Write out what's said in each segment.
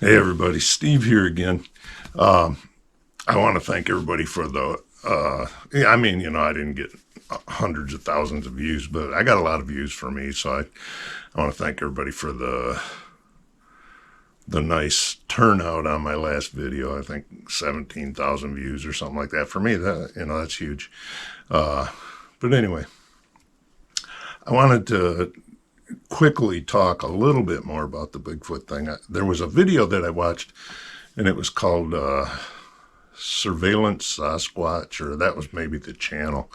Hey everybody, Steve here again. I want to thank everybody for the, I didn't get hundreds of thousands of views, but I got a lot of views for me. So I want to thank everybody for the nice turnout on my last video. I think 17,000 views or something like that. For me, that's huge. But anyway, I wanted to quickly talk a little bit more about the Bigfoot thing. There was a video that I watched, and it was called Surveillance Sasquatch, or that was maybe the channel,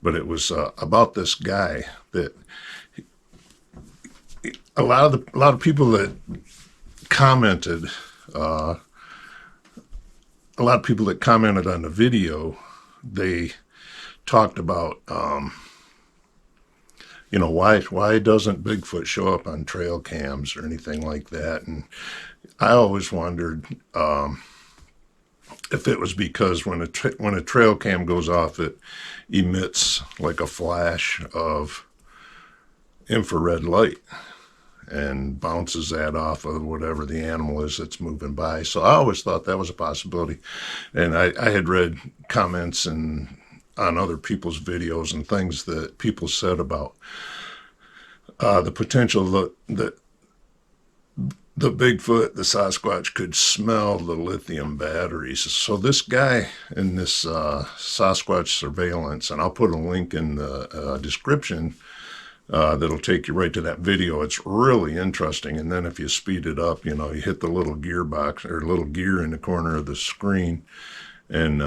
but it was about this guy that a lot of people that commented, a lot of people that commented on the video, they talked about why doesn't Bigfoot show up on trail cams or anything like that? And I always wondered if it was because when a trail cam goes off, it emits like a flash of infrared light and bounces that off of whatever the animal is that's moving by. So I always thought that was a possibility. And I had read comments on other people's videos and things that people said about the potential that the Bigfoot, the Sasquatch, could smell the lithium batteries. So this guy in this Sasquatch Surveillance, and I'll put a link in the description that'll take you right to that video. It's really interesting. And then if you speed it up, you hit the little gearbox or little gear in the corner of the screen, and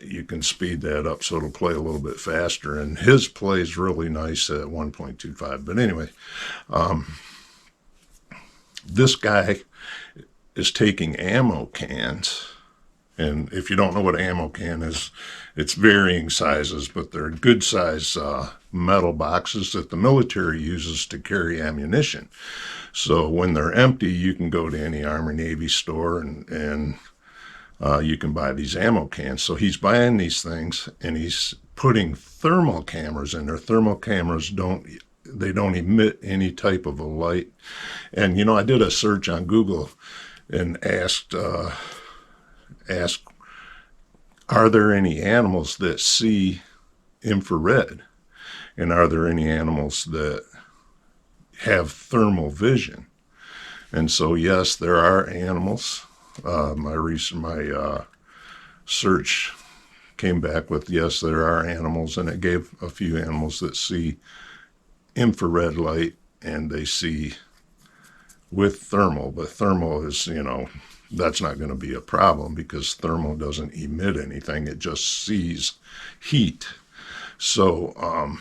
you can speed that up so it'll play a little bit faster. And his plays really nice at 1.25. But anyway, this guy is taking ammo cans. And if you don't know what an ammo can is, it's varying sizes, but they're good size metal boxes that the military uses to carry ammunition. So when they're empty, you can go to any Army Navy store and you can buy these ammo cans. So he's buying these things and he's putting thermal cameras in there. Thermal cameras don't emit any type of a light. And I did a search on Google and asked, are there any animals that see infrared? And are there any animals that have thermal vision? And so, yes, there are animals. My search came back with, yes, there are animals, and it gave a few animals that see infrared light and they see with thermal. But thermal is, that's not going to be a problem because thermal doesn't emit anything. It just sees heat. So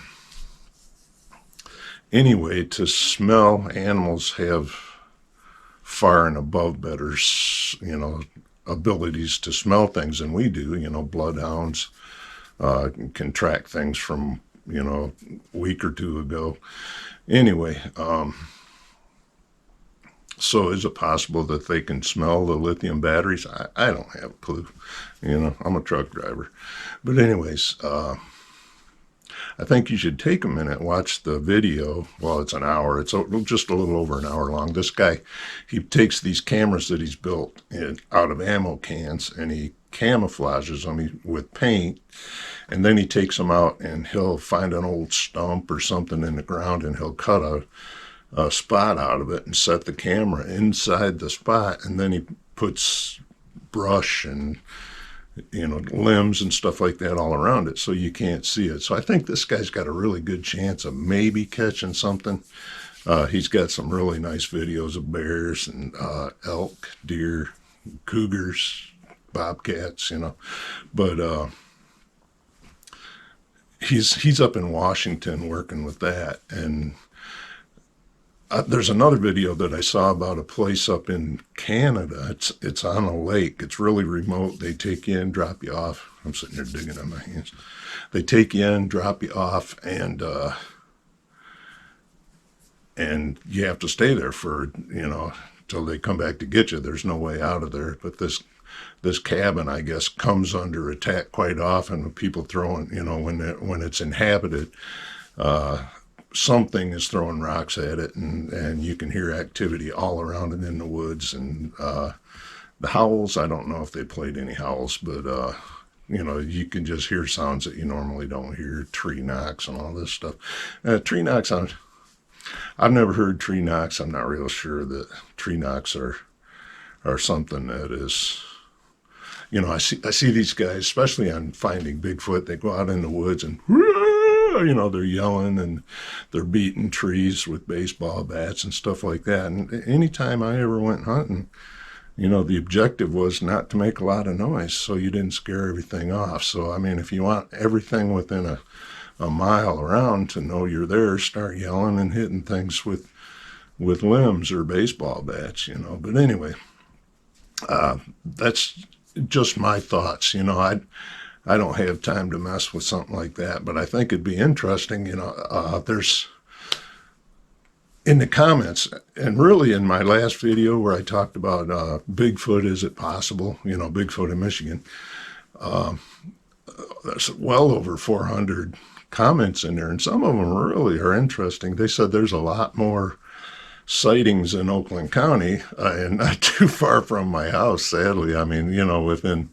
anyway, to smell, animals have far and above better, abilities to smell things than we do. Bloodhounds can track things from, a week or two ago. Anyway, so is it possible that they can smell the lithium batteries? I don't have a clue. I'm a truck driver. But anyways, I think you should take a minute, watch the video. Well, it's an hour. It's just a little over an hour long. This guy, he takes these cameras that he's built out of ammo cans and he camouflages them with paint. And then he takes them out and he'll find an old stump or something in the ground and he'll cut a spot out of it and set the camera inside the spot. And then he puts brush and limbs and stuff like that all around it so you can't see it. So I think this guy's got a really good chance of maybe catching something. He's got some really nice videos of bears and elk, deer, cougars, bobcats, but he's up in Washington working with that. And there's another video that I saw about a place up in Canada. It's on a lake. It's really remote. They take you in, drop you off. I'm sitting there digging on my hands. They take you in, drop you off, and you have to stay there for, till they come back to get you. There's no way out of there. But this cabin, I guess, comes under attack quite often with people throwing, when it's inhabited. something is throwing rocks at it, and you can hear activity all around it in the woods. And the howls, I don't know if they played any howls, but you can just hear sounds that you normally don't hear, tree knocks and all this stuff. Tree knocks, I've never heard tree knocks. I'm not real sure that tree knocks are something that is, I see these guys, especially on Finding Bigfoot, they go out in the woods and, they're yelling and they're beating trees with baseball bats and stuff like that. And anytime I ever went hunting, the objective was not to make a lot of noise so you didn't scare everything off. So, I mean, if you want everything within a mile around to know you're there, start yelling and hitting things with limbs or baseball bats, But anyway, that's just my thoughts. I don't have time to mess with something like that, but I think it'd be interesting. There's in the comments, and really in my last video where I talked about Bigfoot, is it possible? Bigfoot in Michigan. There's well over 400 comments in there, and some of them really are interesting. They said there's a lot more sightings in Oakland County, and not too far from my house, sadly. I mean, within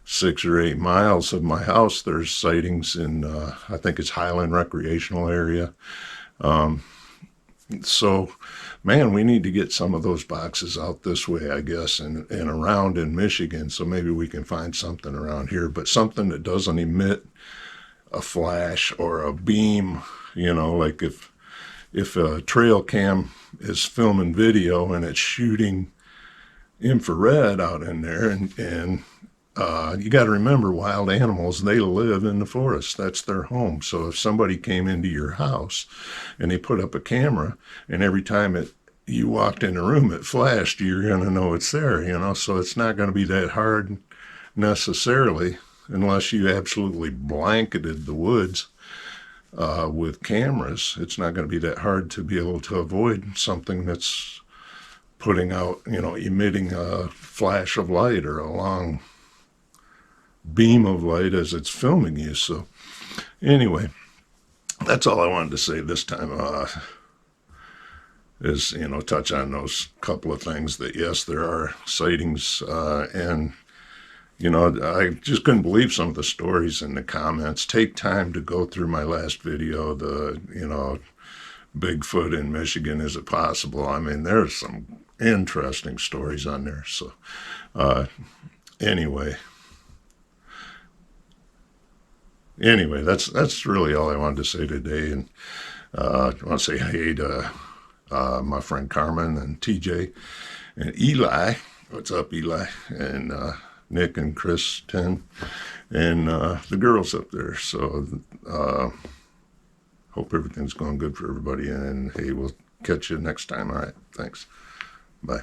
6 or 8 miles of my house, there's sightings in, I think it's Highland Recreational Area. So, man, we need to get some of those boxes out this way, I guess, and around in Michigan, so maybe we can find something around here, but something that doesn't emit a flash or a beam, like if a trail cam is filming video and it's shooting infrared out in there, and you got to remember, wild animals, they live in the forest. That's their home. So if somebody came into your house and they put up a camera, and every time you walked in a room, it flashed, you're going to know it's there, So it's not going to be that hard necessarily, unless you absolutely blanketed the woods with cameras. It's not going to be that hard to be able to avoid something that's putting out, emitting a flash of light or a long beam of light as it's filming you. So anyway, that's all I wanted to say this time, is, touch on those couple of things that, yes, there are sightings, and, I just couldn't believe some of the stories in the comments. Take time to go through my last video, Bigfoot in Michigan, is it possible? I mean, there's some interesting stories on there. So, anyway, that's really all I wanted to say today. And I want to say hey to my friend Carmen and TJ and Eli. What's up, Eli? And Nick and Kristen and the girls up there. So hope everything's going good for everybody. And hey, we'll catch you next time. All right. Thanks. Bye.